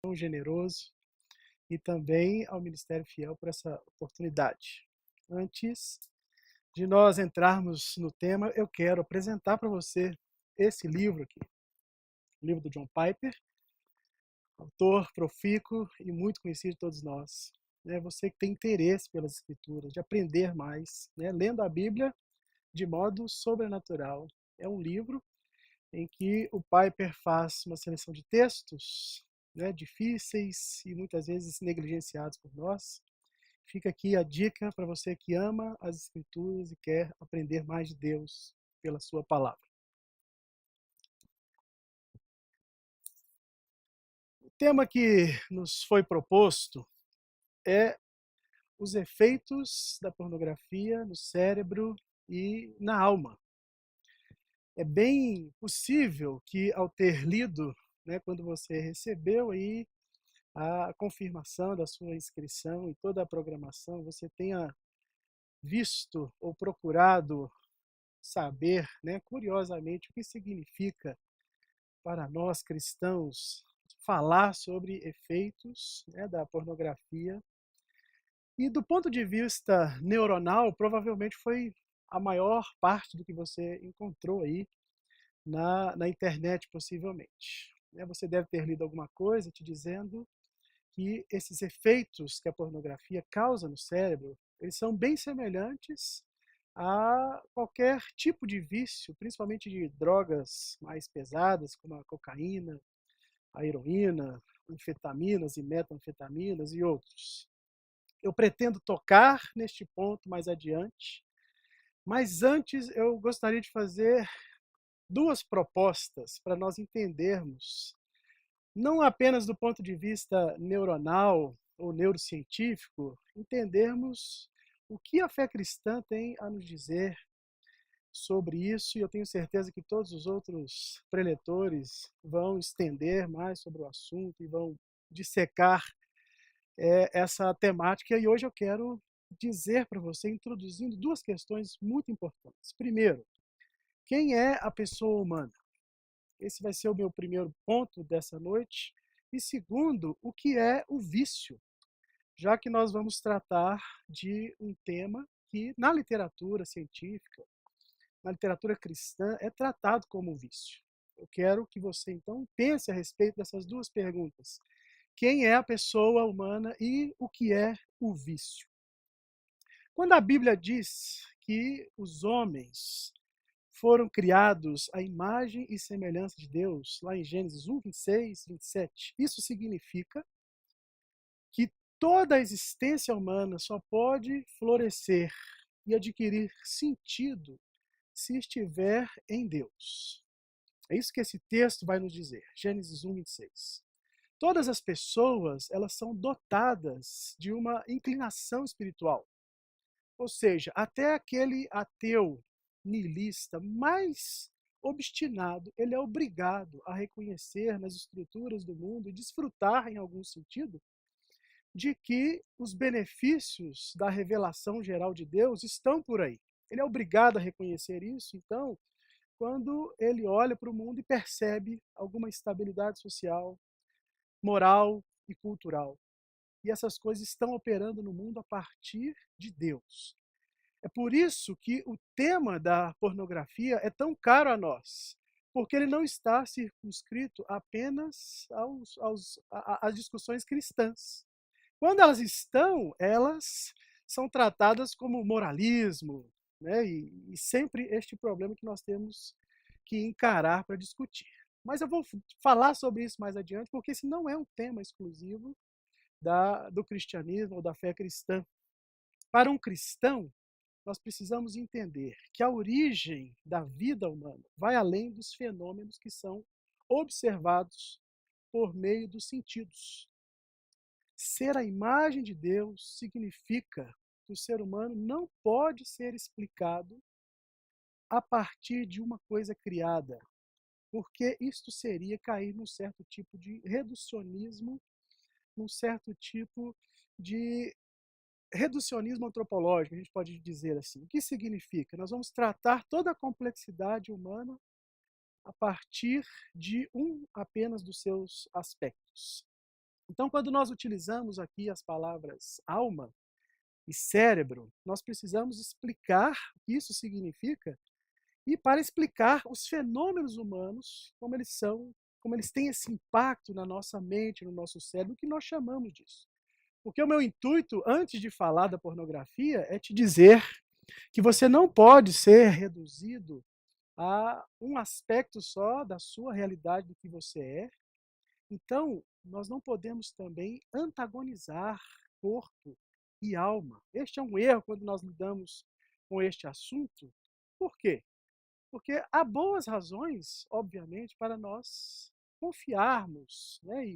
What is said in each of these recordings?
tão generoso e também ao Ministério Fiel por essa oportunidade. Antes de nós entrarmos no tema, eu quero apresentar para você esse livro aqui, o livro do John Piper, autor profícuo e muito conhecido de todos nós. Você que tem interesse pelas Escrituras, de aprender mais, lendo a Bíblia de modo sobrenatural. É um livro em que o Piper faz uma seleção de textos difíceis e muitas vezes negligenciados por nós. Fica aqui a dica para você que ama as Escrituras e quer aprender mais de Deus pela sua palavra. O tema que nos foi proposto é os efeitos da pornografia no cérebro e na alma. É bem possível que ao ter lido, quando você recebeu aí a confirmação da sua inscrição e toda a programação, você tenha visto ou procurado saber, curiosamente, o que significa para nós cristãos falar sobre efeitos da pornografia. E do ponto de vista neuronal, provavelmente foi a maior parte do que você encontrou aí na internet, possivelmente. Você deve ter lido alguma coisa te dizendo que esses efeitos que a pornografia causa no cérebro, eles são bem semelhantes a qualquer tipo de vício, principalmente de drogas mais pesadas, como a cocaína, a heroína, anfetaminas e metanfetaminas e outros. Eu pretendo tocar neste ponto mais adiante, mas antes eu gostaria de fazer duas propostas para nós entendermos, não apenas do ponto de vista neuronal ou neurocientífico, entendermos o que a fé cristã tem a nos dizer sobre isso, e eu tenho certeza que todos os outros preletores vão estender mais sobre o assunto e vão dissecar essa temática. E hoje eu quero dizer para você, introduzindo duas questões muito importantes. Primeiro, quem é a pessoa humana? Esse vai ser o meu primeiro ponto dessa noite. E segundo, o que é o vício? Já que nós vamos tratar de um tema que na literatura científica, na literatura cristã, é tratado como um vício. Eu quero que você então pense a respeito dessas duas perguntas. Quem é a pessoa humana e o que é o vício? Quando a Bíblia diz que os homens foram criados à imagem e semelhança de Deus, lá em Gênesis 1, 26, 27, isso significa que toda a existência humana só pode florescer e adquirir sentido se estiver em Deus. É isso que esse texto vai nos dizer, Gênesis 1, 26. Todas as pessoas, elas são dotadas de uma inclinação espiritual. Ou seja, até aquele ateu niilista mais obstinado, ele é obrigado a reconhecer nas estruturas do mundo e desfrutar, em algum sentido, de que os benefícios da revelação geral de Deus estão por aí. Ele é obrigado a reconhecer isso, então, quando ele olha para o mundo e percebe alguma instabilidade social, moral e cultural. E essas coisas estão operando no mundo a partir de Deus. É por isso que o tema da pornografia é tão caro a nós, porque ele não está circunscrito apenas às discussões cristãs. Quando elas estão, elas são tratadas como moralismo, e sempre este problema que nós temos que encarar para discutir. Mas eu vou falar sobre isso mais adiante, porque esse não é um tema exclusivo do cristianismo ou da fé cristã. Para um cristão, nós precisamos entender que a origem da vida humana vai além dos fenômenos que são observados por meio dos sentidos. Ser a imagem de Deus significa que o ser humano não pode ser explicado a partir de uma coisa criada, porque isto seria cair num certo tipo de reducionismo, num certo tipo de reducionismo antropológico, a gente pode dizer assim. O que significa? Nós vamos tratar toda a complexidade humana a partir de um apenas dos seus aspectos. Então, quando nós utilizamos aqui as palavras alma e cérebro, nós precisamos explicar o que isso significa e para explicar os fenômenos humanos, como eles têm esse impacto na nossa mente, no nosso cérebro, o que nós chamamos disso. Porque o meu intuito, antes de falar da pornografia, é te dizer que você não pode ser reduzido a um aspecto só da sua realidade, do que você é. Então, nós não podemos também antagonizar corpo e alma. Este é um erro quando nós lidamos com este assunto. Por quê? Porque há boas razões, obviamente, para nós confiarmos, né,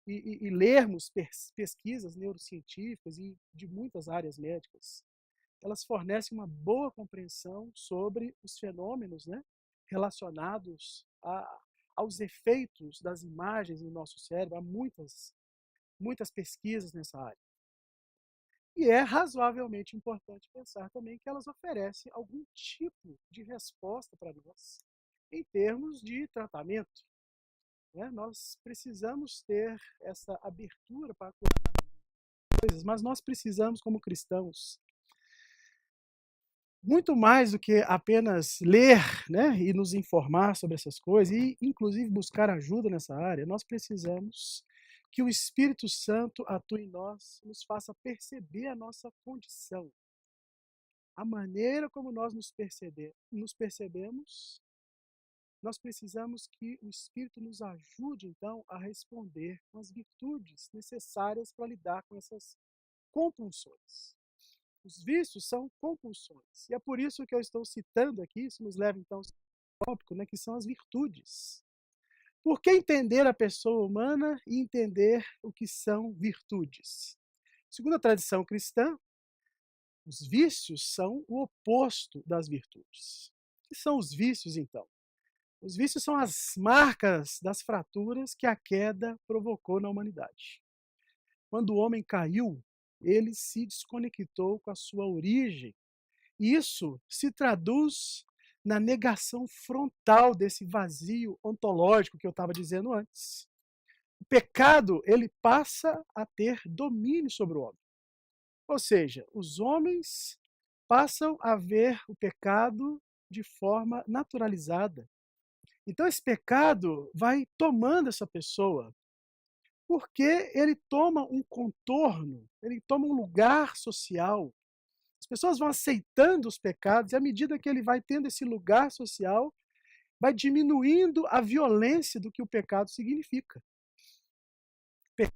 e lermos pesquisas neurocientíficas e de muitas áreas médicas. Elas fornecem uma boa compreensão sobre os fenômenos, né, relacionados aos efeitos das imagens no nosso cérebro. Há muitas pesquisas nessa área. E é razoavelmente importante pensar também que elas oferecem algum tipo de resposta para nós em termos de tratamento, né? Nós precisamos ter essa abertura para coisas, mas nós precisamos, como cristãos, muito mais do que apenas ler, né, e nos informar sobre essas coisas, e inclusive buscar ajuda nessa área, nós precisamos que o Espírito Santo atue em nós, nos faça perceber a nossa condição, a maneira como nós nos percebemos. Nós precisamos que o Espírito nos ajude, então, a responder com as virtudes necessárias para lidar com essas compulsões. Os vícios são compulsões. E é por isso que eu estou citando aqui, isso nos leva, então, ao tópico, né, que são as virtudes. Por que entender a pessoa humana e entender o que são virtudes? Segundo a tradição cristã, os vícios são o oposto das virtudes. O que são os vícios, então? Os vícios são as marcas das fraturas que a queda provocou na humanidade. Quando o homem caiu, ele se desconectou com a sua origem. Isso se traduz na negação frontal desse vazio ontológico que eu estava dizendo antes. O pecado, ele passa a ter domínio sobre o homem. Ou seja, os homens passam a ver o pecado de forma naturalizada. Então esse pecado vai tomando essa pessoa, porque ele toma um contorno, ele toma um lugar social. As pessoas vão aceitando os pecados, e à medida que ele vai tendo esse lugar social, vai diminuindo a violência do que o pecado significa. O pecado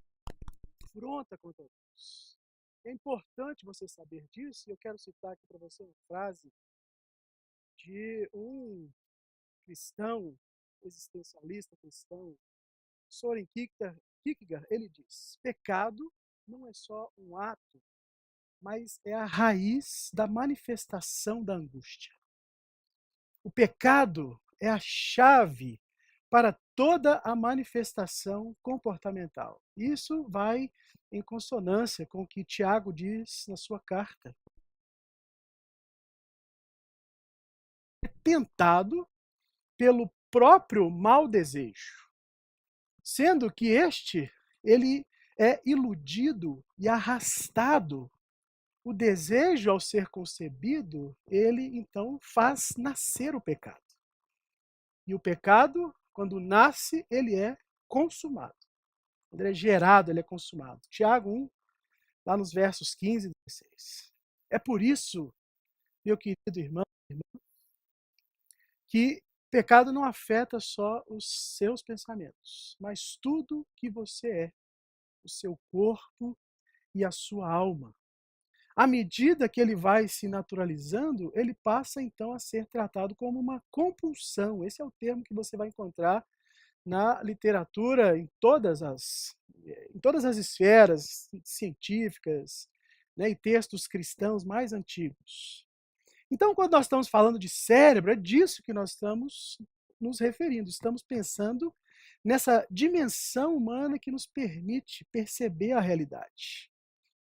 afronta contra Deus. É importante você saber disso, e eu quero citar aqui para você uma frase de um cristão, existencialista cristão, Soren Kierkegaard. Ele diz: pecado não é só um ato, mas é a raiz da manifestação da angústia. O pecado é a chave para toda a manifestação comportamental. Isso vai em consonância com o que Tiago diz na sua carta. É tentado pelo próprio mau desejo, sendo que ele é iludido e arrastado. O desejo, ao ser concebido, ele então faz nascer o pecado. E o pecado, quando nasce, ele é consumado. Quando ele é gerado, ele é consumado. Tiago 1, lá nos versos 15 e 16. É por isso, meu querido irmão, que pecado não afeta só os seus pensamentos, mas tudo que você é, o seu corpo e a sua alma. À medida que ele vai se naturalizando, ele passa então a ser tratado como uma compulsão. Esse é o termo que você vai encontrar na literatura em todas as esferas científicas, né, e textos cristãos mais antigos. Então, quando nós estamos falando de cérebro, é disso que nós estamos nos referindo. Estamos pensando nessa dimensão humana que nos permite perceber a realidade.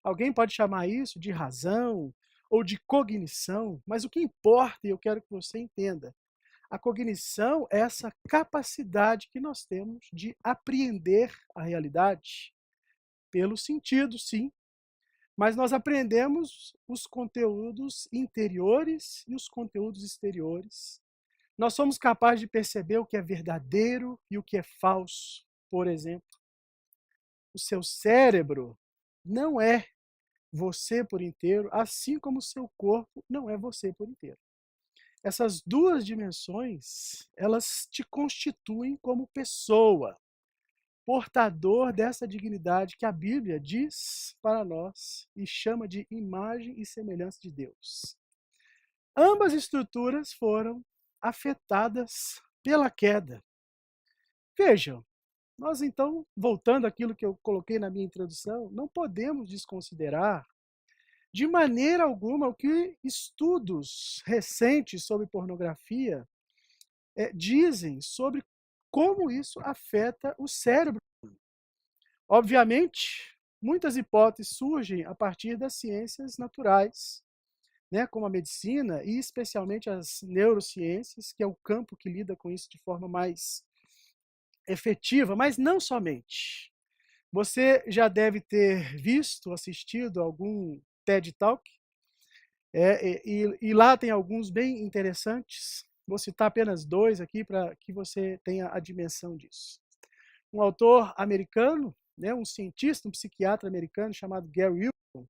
Alguém pode chamar isso de razão ou de cognição, mas o que importa, e eu quero que você entenda, a cognição é essa capacidade que nós temos de apreender a realidade, pelo sentido, sim, mas nós aprendemos os conteúdos interiores e os conteúdos exteriores. Nós somos capazes de perceber o que é verdadeiro e o que é falso, por exemplo. O seu cérebro não é você por inteiro, assim como o seu corpo não é você por inteiro. Essas duas dimensões, elas te constituem como pessoa, portador dessa dignidade que a Bíblia diz para nós e chama de imagem e semelhança de Deus. Ambas estruturas foram afetadas pela queda. Vejam, nós então, voltando àquilo que eu coloquei na minha introdução, não podemos desconsiderar de maneira alguma o que estudos recentes sobre pornografia dizem sobre como isso afeta o cérebro. Obviamente, muitas hipóteses surgem a partir das ciências naturais, né, como a medicina e especialmente as neurociências, que é o campo que lida com isso de forma mais efetiva, mas não somente. Você já deve ter visto, assistido algum TED Talk, e lá tem alguns bem interessantes. Vou citar apenas dois aqui para que você tenha a dimensão disso. Um autor americano, né, um cientista, um psiquiatra americano chamado Gary Wilson,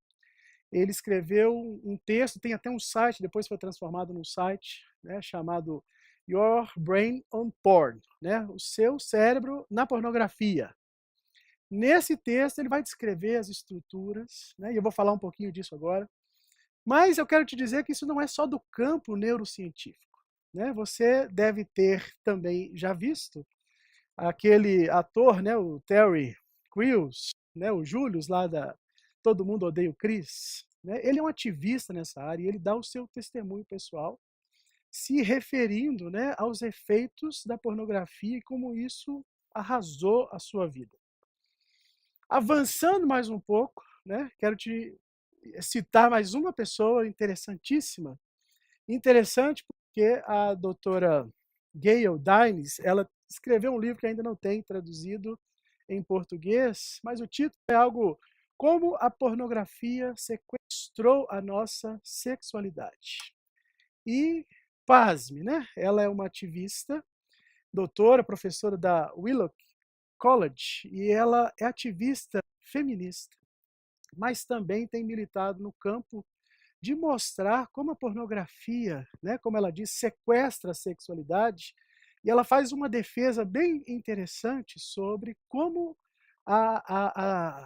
ele escreveu um texto, tem até um site, depois foi transformado num site, né, chamado Your Brain on Porn, né, o seu cérebro na pornografia. Nesse texto ele vai descrever as estruturas, né, e eu vou falar um pouquinho disso agora, mas eu quero te dizer que isso não é só do campo neurocientífico, né? Você deve ter também já visto aquele ator, né, o Terry Crews, né, o Julius lá da Todo Mundo Odeia o Chris, né? Ele é um ativista nessa área e ele dá o seu testemunho pessoal se referindo, né, aos efeitos da pornografia e como isso arrasou a sua vida. Avançando mais um pouco, né, quero te citar mais uma pessoa interessantíssima. Interessante porque a doutora Gayle Dines, ela escreveu um livro que ainda não tem traduzido em português, mas o título é algo como a pornografia sequestrou a nossa sexualidade. E, pasme, né? Ela é uma ativista, doutora, professora da Willock College, e ela é ativista feminista, mas também tem militado no campo de mostrar como a pornografia, né, como ela diz, sequestra a sexualidade, e ela faz uma defesa bem interessante sobre como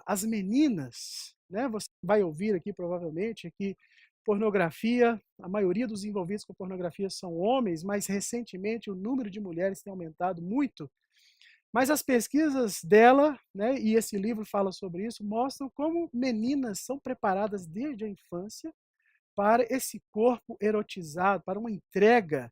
as meninas, né, você vai ouvir aqui provavelmente que pornografia, a maioria dos envolvidos com pornografia são homens, mas recentemente o número de mulheres tem aumentado muito. Mas as pesquisas dela, né, e esse livro fala sobre isso, mostram como meninas são preparadas desde a infância para esse corpo erotizado, para uma entrega,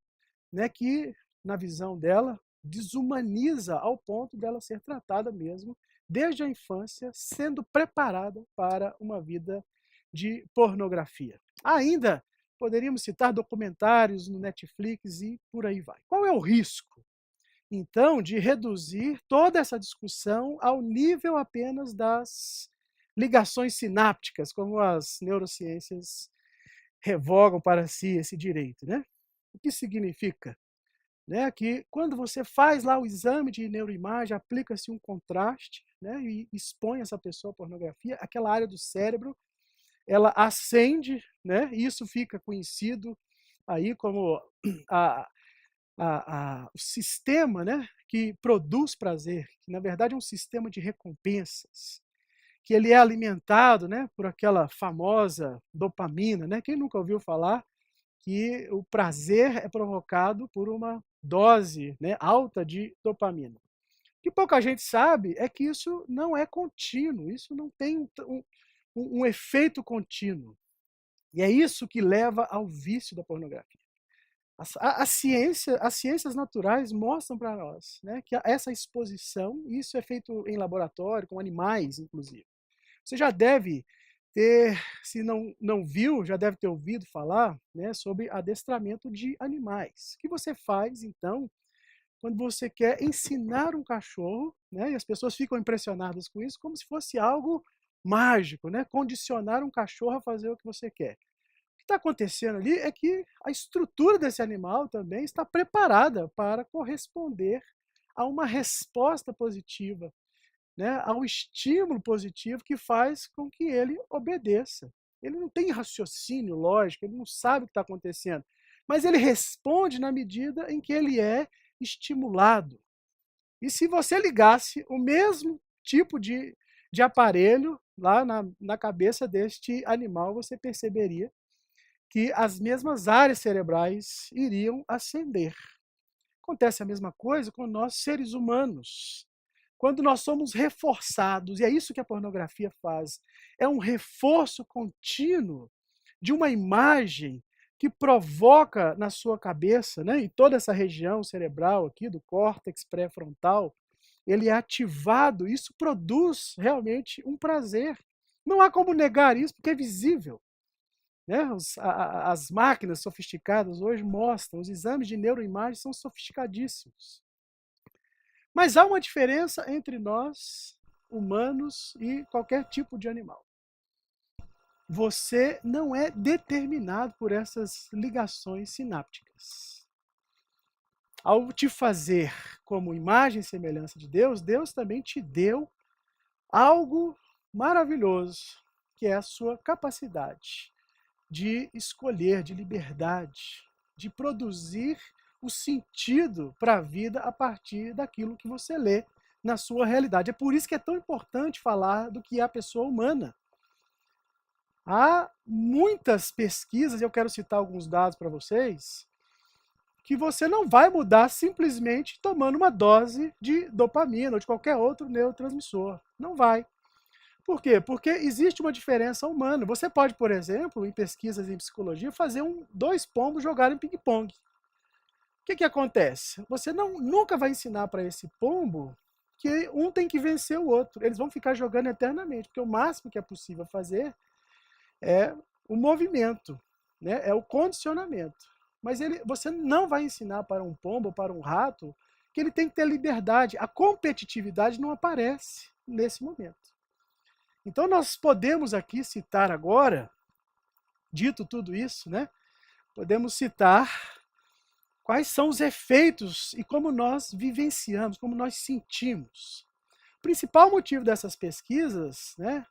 né, que, na visão dela, desumaniza ao ponto dela ser tratada mesmo, desde a infância, sendo preparada para uma vida de pornografia. Ainda poderíamos citar documentários no Netflix e por aí vai. Qual é o risco, então, de reduzir toda essa discussão ao nível apenas das ligações sinápticas, como as neurociências revogam para si esse direito, né? O que significa? Né, que quando você faz lá o exame de neuroimagem, aplica-se um contraste, né, e expõe essa pessoa à pornografia, aquela área do cérebro, ela acende, né, e isso fica conhecido aí como a, o sistema, né, que produz prazer, que na verdade é um sistema de recompensas, que ele é alimentado, né, por aquela famosa dopamina, né? Quem nunca ouviu falar que o prazer é provocado por uma dose, né, alta de dopamina? O que pouca gente sabe é que isso não é contínuo, isso não tem um efeito contínuo. E é isso que leva ao vício da pornografia. As ciências naturais mostram para nós, né, que essa exposição, isso é feito em laboratório, com animais, inclusive. Você já deve ter, se não viu, já deve ter ouvido falar, né, sobre adestramento de animais. O que você faz, então, quando você quer ensinar um cachorro, né, e as pessoas ficam impressionadas com isso, como se fosse algo mágico, né, condicionar um cachorro a fazer o que você quer. O que está acontecendo ali é que a estrutura desse animal também está preparada para corresponder a uma resposta positiva, né, ao estímulo positivo que faz com que ele obedeça. Ele não tem raciocínio lógico, ele não sabe o que está acontecendo, mas ele responde na medida em que ele é estimulado. E se você ligasse o mesmo tipo de aparelho lá na cabeça deste animal, você perceberia que as mesmas áreas cerebrais iriam acender. Acontece a mesma coisa com nós seres humanos. Quando nós somos reforçados, e é isso que a pornografia faz, é um reforço contínuo de uma imagem que provoca na sua cabeça, né, em toda essa região cerebral aqui do córtex pré-frontal, ele é ativado, isso produz realmente um prazer. Não há como negar isso, porque é visível. Né? As máquinas sofisticadas hoje mostram, os exames de neuroimagem são sofisticadíssimos. Mas há uma diferença entre nós, humanos, e qualquer tipo de animal. Você não é determinado por essas ligações sinápticas. Ao te fazer como imagem e semelhança de Deus, Deus também te deu algo maravilhoso, que é a sua capacidade de escolher, de liberdade, de produzir o sentido para a vida a partir daquilo que você lê na sua realidade. É por isso que é tão importante falar do que é a pessoa humana. Há muitas pesquisas, eu quero citar alguns dados para vocês, que você não vai mudar simplesmente tomando uma dose de dopamina ou de qualquer outro neurotransmissor. Não vai. Por quê? Porque existe uma diferença humana. Você pode, por exemplo, em pesquisas em psicologia, fazer dois pombos jogarem ping-pong. O que acontece? Você nunca vai ensinar para esse pombo que um tem que vencer o outro. Eles vão ficar jogando eternamente, porque o máximo que é possível fazer é o movimento, né? É o condicionamento. Mas você não vai ensinar para um pombo ou para um rato que ele tem que ter liberdade. A competitividade não aparece nesse momento. Então nós podemos aqui citar agora, dito tudo isso, né? Podemos citar quais são os efeitos e como nós vivenciamos, como nós sentimos. O principal motivo dessas pesquisas, né?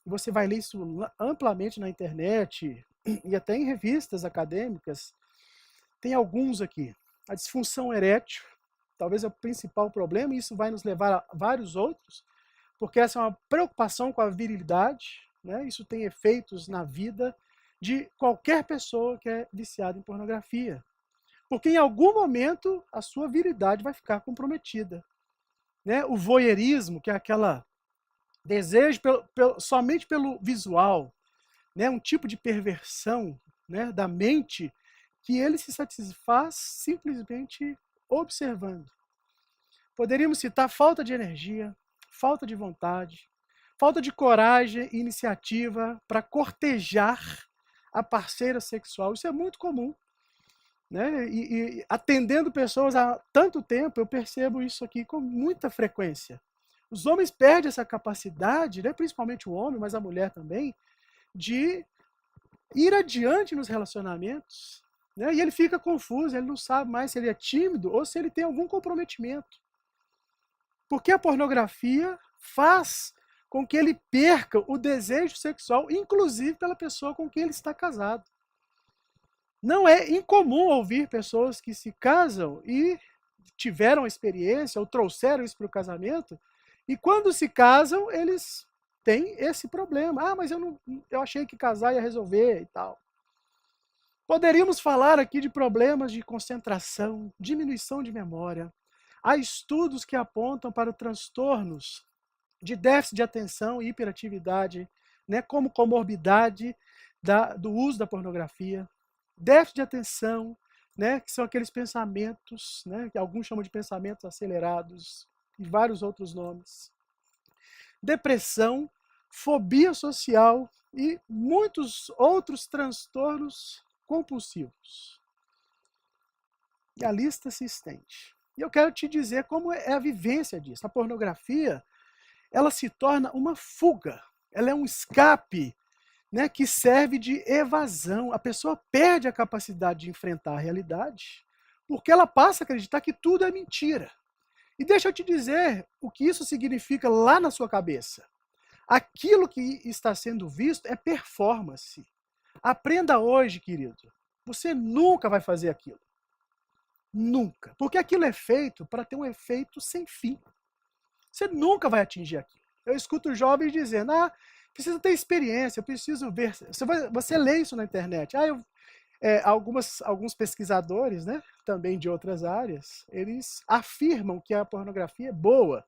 Você vai ler isso amplamente na internet e até em revistas acadêmicas, tem alguns aqui. A disfunção erétil, talvez é o principal problema, e isso vai nos levar a vários outros, porque essa é uma preocupação com a virilidade, né? Isso tem efeitos na vida de qualquer pessoa que é viciada em pornografia. Porque em algum momento a sua virilidade vai ficar comprometida. Né? O voyeurismo, que é aquela desejo somente pelo visual, né? Um tipo de perversão, né, da mente, que ele se satisfaz simplesmente observando. Poderíamos citar falta de energia, falta de vontade, falta de coragem e iniciativa para cortejar a parceira sexual. Isso é muito comum. Né? E atendendo pessoas há tanto tempo, eu percebo isso aqui com muita frequência. Os homens perdem essa capacidade, né? Principalmente o homem, mas a mulher também, de ir adiante nos relacionamentos. Né? E ele fica confuso, ele não sabe mais se ele é tímido ou se ele tem algum comprometimento. Porque a pornografia faz com que ele perca o desejo sexual, inclusive pela pessoa com quem ele está casado. Não é incomum ouvir pessoas que se casam e tiveram experiência ou trouxeram isso para o casamento, e quando se casam, eles têm esse problema. Ah, mas eu achei que casar ia resolver e tal. Poderíamos falar aqui de problemas de concentração, diminuição de memória. Há estudos que apontam para transtornos de déficit de atenção e hiperatividade, né, como comorbidade do uso da pornografia. Déficit de atenção, né, que são aqueles pensamentos, né, que alguns chamam de pensamentos acelerados, e vários outros nomes. Depressão, fobia social e muitos outros transtornos compulsivos. E a lista se estende. E eu quero te dizer como é a vivência disso. A pornografia, ela se torna uma fuga, ela é um escape, né, que serve de evasão. A pessoa perde a capacidade de enfrentar a realidade, porque ela passa a acreditar que tudo é mentira. E deixa eu te dizer o que isso significa lá na sua cabeça. Aquilo que está sendo visto é performance. Aprenda hoje, querido. Você nunca vai fazer aquilo. Nunca. Porque aquilo é feito para ter um efeito sem fim. Você nunca vai atingir aquilo. Eu escuto jovens dizendo, preciso ter experiência, eu preciso ver. Você lê isso na internet. Alguns pesquisadores, né, também de outras áreas, eles afirmam que a pornografia é boa.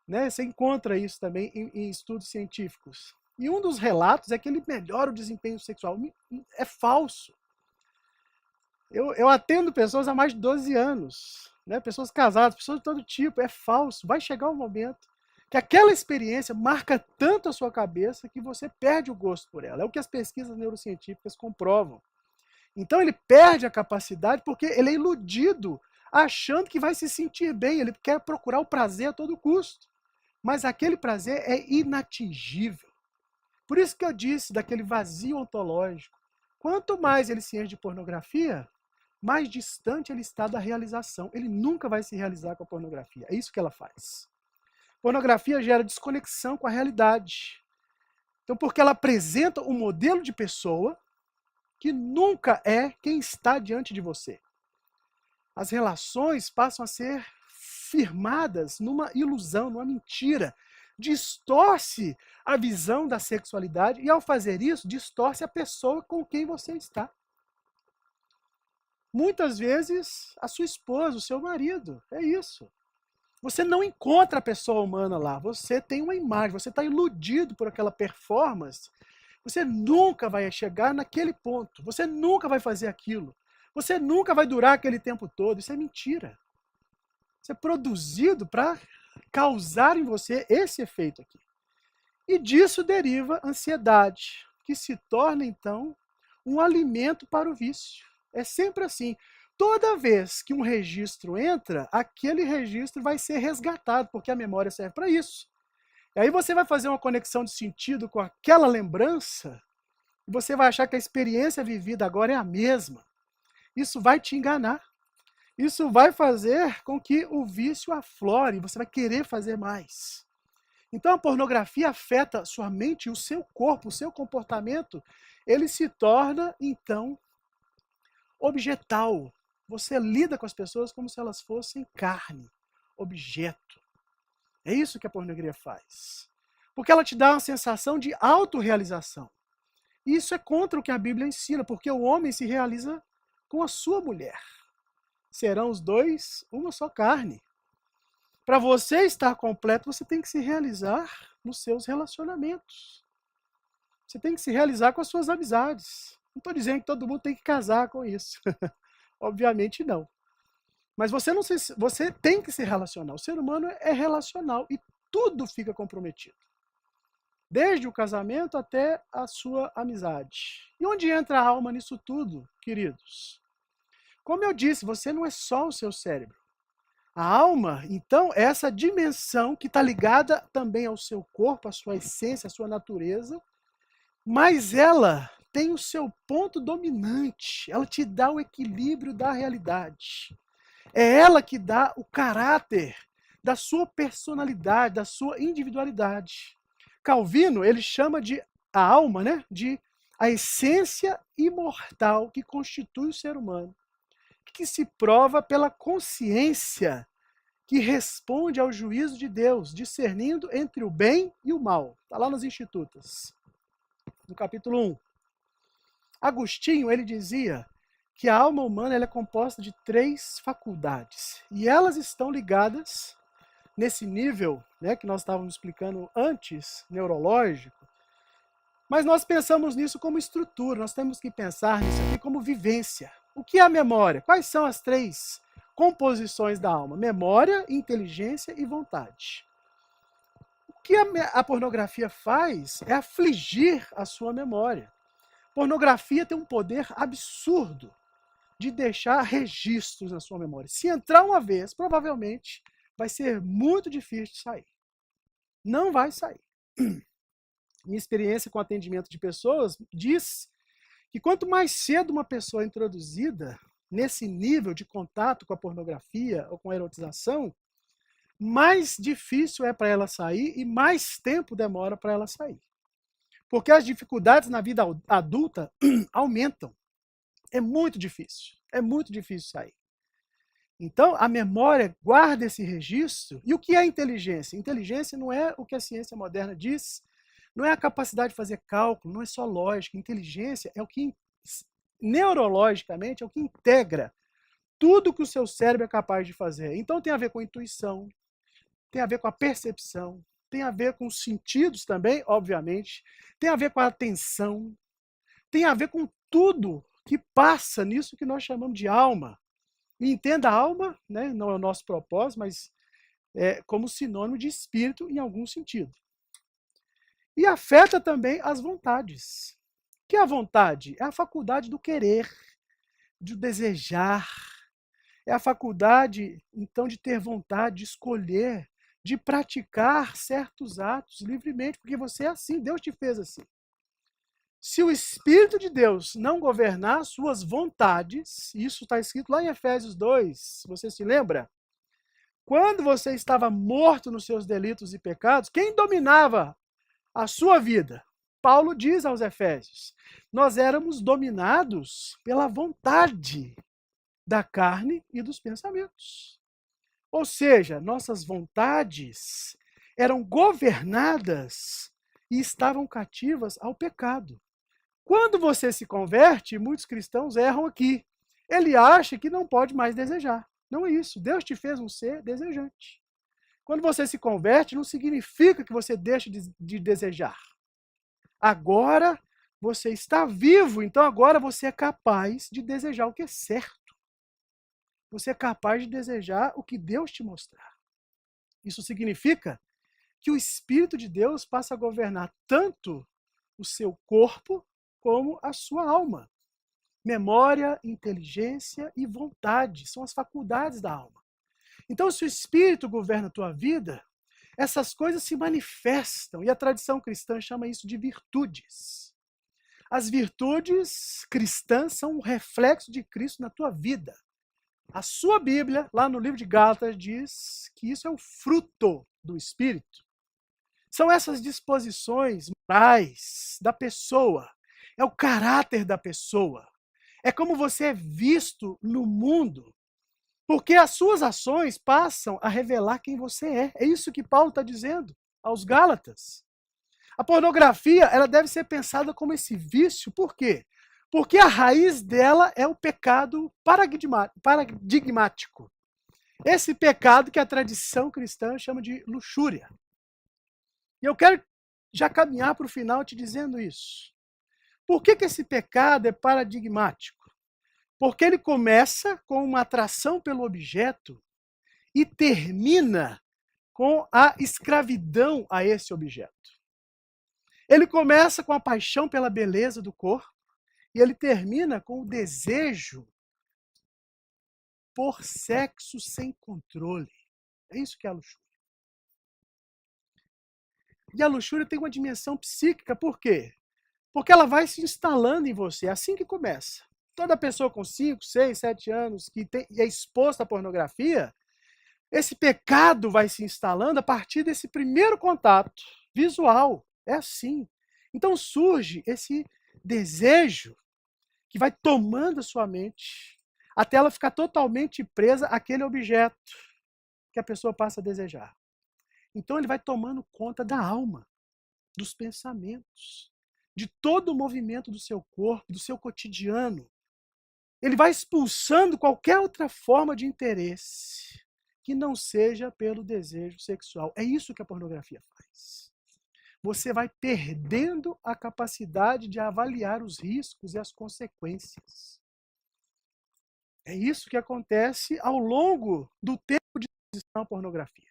Né? Você encontra isso também em estudos científicos. E um dos relatos é que ele melhora o desempenho sexual. É falso. Eu atendo pessoas há mais de 12 anos, né? Pessoas casadas, pessoas de todo tipo. É falso. Vai chegar um momento que aquela experiência marca tanto a sua cabeça que você perde o gosto por ela. É o que as pesquisas neurocientíficas comprovam. Então ele perde a capacidade porque ele é iludido, achando que vai se sentir bem. Ele quer procurar o prazer a todo custo. Mas aquele prazer é inatingível. Por isso que eu disse daquele vazio ontológico. Quanto mais ele se enche de pornografia, mais distante ele está da realização. Ele nunca vai se realizar com a pornografia. É isso que ela faz. Pornografia gera desconexão com a realidade. Então, porque ela apresenta um modelo de pessoa que nunca é quem está diante de você. As relações passam a ser firmadas numa ilusão, numa mentira. Distorce a visão da sexualidade e, ao fazer isso, distorce a pessoa com quem você está. Muitas vezes, a sua esposa, o seu marido, é isso. Você não encontra a pessoa humana lá, você tem uma imagem, você está iludido por aquela performance. Você nunca vai chegar naquele ponto, você nunca vai fazer aquilo. Você nunca vai durar aquele tempo todo, isso é mentira. Isso é produzido para causar em você esse efeito aqui. E disso deriva ansiedade, que se torna, então, um alimento para o vício. É sempre assim. Toda vez que um registro entra, aquele registro vai ser resgatado, porque a memória serve para isso. E aí você vai fazer uma conexão de sentido com aquela lembrança, e você vai achar que a experiência vivida agora é a mesma. Isso vai te enganar. Isso vai fazer com que o vício aflore, você vai querer fazer mais. Então a pornografia afeta sua mente, o seu corpo, o seu comportamento, ele se torna, então, objetal. Você lida com as pessoas como se elas fossem carne, objeto. É isso que a pornografia faz. Porque ela te dá uma sensação de autorrealização. Isso é contra o que a Bíblia ensina, porque o homem se realiza com a sua mulher. Serão os dois uma só carne. Para você estar completo, você tem que se realizar nos seus relacionamentos. Você tem que se realizar com as suas amizades. Não estou dizendo que todo mundo tem que casar com isso. Obviamente não. Mas você tem que se relacionar. O ser humano é relacional e tudo fica comprometido. Desde o casamento até a sua amizade. E onde entra a alma nisso tudo, queridos? Como eu disse, você não é só o seu cérebro. A alma, então, é essa dimensão que está ligada também ao seu corpo, à sua essência, à sua natureza, mas ela tem o seu ponto dominante, ela te dá o equilíbrio da realidade. É ela que dá o caráter da sua personalidade, da sua individualidade. Calvino, ele chama de a alma, né, de a essência imortal que constitui o ser humano, que se prova pela consciência que responde ao juízo de Deus, discernindo entre o bem e o mal. Está lá nas Institutas, no capítulo 1. Agostinho, ele dizia que a alma humana ela é composta de 3 faculdades, e elas estão ligadas nesse nível, né, que nós estávamos explicando antes, neurológico, mas nós pensamos nisso como estrutura, nós temos que pensar nisso aqui como vivência. O que é a memória? Quais são as 3 composições da alma? Memória, inteligência e vontade. O que a pornografia faz é afligir a sua memória. Pornografia tem um poder absurdo de deixar registros na sua memória. Se entrar uma vez, provavelmente vai ser muito difícil de sair. Não vai sair. Minha experiência com atendimento de pessoas diz que quanto mais cedo uma pessoa é introduzida nesse nível de contato com a pornografia ou com a erotização, mais difícil é para ela sair e mais tempo demora para ela sair. Porque as dificuldades na vida adulta aumentam. É muito difícil sair. Então, a memória guarda esse registro. E o que é inteligência? Inteligência não é o que a ciência moderna diz, não é a capacidade de fazer cálculo, não é só lógica. Inteligência é o que, neurologicamente, é o que integra tudo que o seu cérebro é capaz de fazer. Então, tem a ver com intuição, tem a ver com a percepção, tem a ver com os sentidos também, obviamente, tem a ver com a atenção, tem a ver com tudo que passa nisso que nós chamamos de alma. E entenda a alma, né, não é o nosso propósito, mas é como sinônimo de espírito em algum sentido. E afeta também as vontades. O que é a vontade? É a faculdade do querer, de desejar. É a faculdade, então, de ter vontade, de escolher, de praticar certos atos livremente, porque você é assim, Deus te fez assim. Se o Espírito de Deus não governar suas vontades, isso está escrito lá em Efésios 2, você se lembra? Quando você estava morto nos seus delitos e pecados, quem dominava a sua vida? Paulo diz aos Efésios, nós éramos dominados pela vontade da carne e dos pensamentos. Ou seja, nossas vontades eram governadas e estavam cativas ao pecado. Quando você se converte, muitos cristãos erram aqui. Ele acha que não pode mais desejar. Não é isso. Deus te fez um ser desejante. Quando você se converte, não significa que você deixa de desejar. Agora você está vivo, então agora você é capaz de desejar o que é certo. Você é capaz de desejar o que Deus te mostrar. Isso significa que o Espírito de Deus passa a governar tanto o seu corpo como a sua alma. Memória, inteligência e vontade são as faculdades da alma. Então, se o Espírito governa a tua vida, essas coisas se manifestam, e a tradição cristã chama isso de virtudes. As virtudes cristãs são um reflexo de Cristo na tua vida. A sua Bíblia, lá no livro de Gálatas, diz que isso é o fruto do Espírito. São essas disposições morais da pessoa, é o caráter da pessoa, é como você é visto no mundo, porque as suas ações passam a revelar quem você é. É isso que Paulo está dizendo aos Gálatas. A pornografia, ela deve ser pensada como esse vício, por quê? Porque a raiz dela é o pecado paradigmático. Esse pecado que a tradição cristã chama de luxúria. E eu quero já caminhar para o final te dizendo isso. Por que esse pecado é paradigmático? Porque ele começa com uma atração pelo objeto e termina com a escravidão a esse objeto. Ele começa com a paixão pela beleza do corpo e ele termina com o desejo por sexo sem controle. É isso que é a luxúria. E a luxúria tem uma dimensão psíquica, por quê? Porque ela vai se instalando em você, é assim que começa. Toda pessoa com 5, 6, 7 anos que é exposta à pornografia, esse pecado vai se instalando a partir desse primeiro contato visual. É assim. Então surge esse desejo que vai tomando a sua mente até ela ficar totalmente presa àquele objeto que a pessoa passa a desejar. Então ele vai tomando conta da alma, dos pensamentos, de todo o movimento do seu corpo, do seu cotidiano. Ele vai expulsando qualquer outra forma de interesse que não seja pelo desejo sexual. É isso que a pornografia faz. Você vai perdendo a capacidade de avaliar os riscos e as consequências. É isso que acontece ao longo do tempo de exposição à pornografia.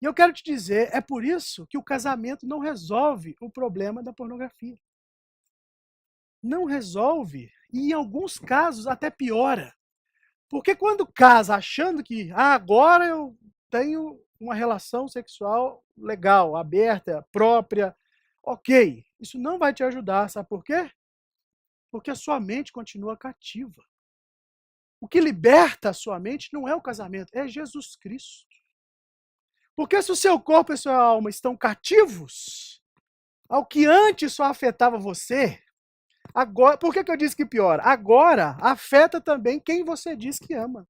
E eu quero te dizer, é por isso que o casamento não resolve o problema da pornografia. Não resolve E em alguns casos até piora. Porque quando casa achando que agora eu tenho uma relação sexual legal, aberta, própria, ok, isso não vai te ajudar, sabe por quê? Porque a sua mente continua cativa. O que liberta a sua mente não é o casamento, é Jesus Cristo. Porque se o seu corpo e a sua alma estão cativos ao que antes só afetava você, agora, por que eu disse que piora? Agora afeta também quem você diz que ama.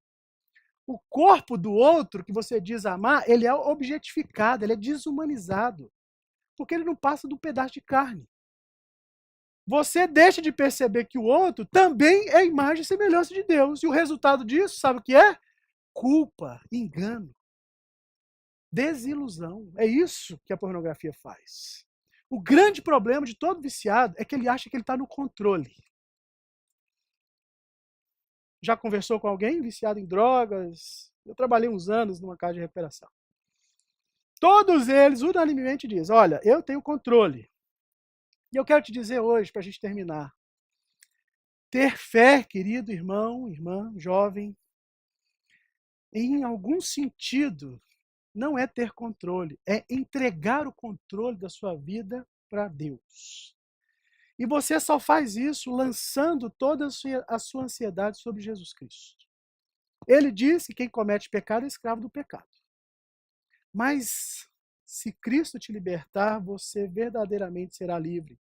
O corpo do outro que você diz amar, ele é objetificado, ele é desumanizado, porque ele não passa de um pedaço de carne. Você deixa de perceber que o outro também é imagem e semelhança de Deus. E o resultado disso, sabe o que é? Culpa, engano, desilusão. É isso que a pornografia faz. O grande problema de todo viciado é que ele acha que ele está no controle. Já conversou com alguém viciado em drogas? Eu trabalhei uns anos numa casa de recuperação. Todos eles unanimemente dizem, olha, eu tenho controle. E eu quero te dizer hoje, para a gente terminar, ter fé, querido irmão, irmã, jovem, em algum sentido, não é ter controle, é entregar o controle da sua vida para Deus. E você só faz isso lançando toda a sua ansiedade sobre Jesus Cristo. Ele diz que quem comete pecado é escravo do pecado. Mas se Cristo te libertar, você verdadeiramente será livre.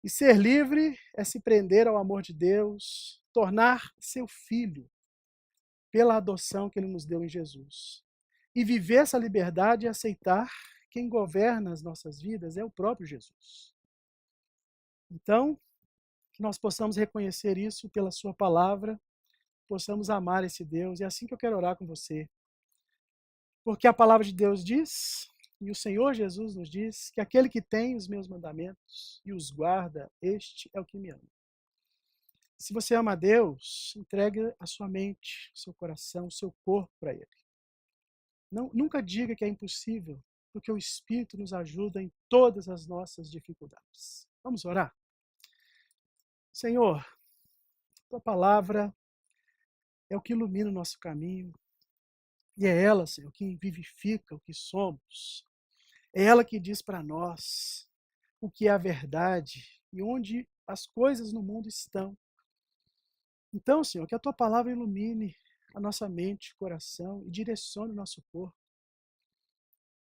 E ser livre é se prender ao amor de Deus, tornar seu filho pela adoção que ele nos deu em Jesus. E viver essa liberdade e aceitar quem governa as nossas vidas é o próprio Jesus. Então, que nós possamos reconhecer isso pela sua palavra, possamos amar esse Deus. É assim que eu quero orar com você. Porque a palavra de Deus diz, e o Senhor Jesus nos diz, que aquele que tem os meus mandamentos e os guarda, este é o que me ama. Se você ama a Deus, entregue a sua mente, o seu coração, o seu corpo para Ele. Nunca diga que é impossível, porque o Espírito nos ajuda em todas as nossas dificuldades. Vamos orar? Senhor, Tua palavra é o que ilumina o nosso caminho, e é ela, Senhor, que vivifica o que somos. É ela que diz para nós o que é a verdade e onde as coisas no mundo estão. Então, Senhor, que a Tua palavra ilumine a nossa mente, coração e direcione o nosso corpo,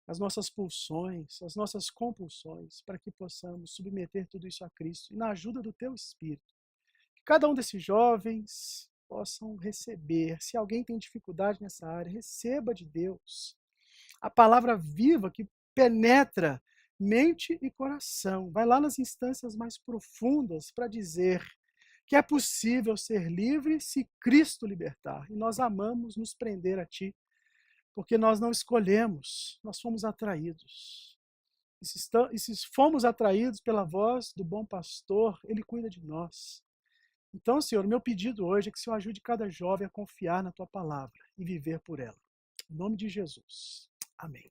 as nossas pulsões, as nossas compulsões, para que possamos submeter tudo isso a Cristo e na ajuda do Teu Espírito. Que cada um desses jovens possam receber. Se alguém tem dificuldade nessa área, receba de Deus a palavra viva que penetra mente e coração. Vai lá nas instâncias mais profundas para dizer que é possível ser livre se Cristo libertar. E nós amamos nos prender a Ti, porque nós não escolhemos, nós fomos atraídos. E se fomos atraídos pela voz do bom pastor, Ele cuida de nós. Então, Senhor, meu pedido hoje é que o Senhor ajude cada jovem a confiar na Tua palavra e viver por ela. Em nome de Jesus. Amém.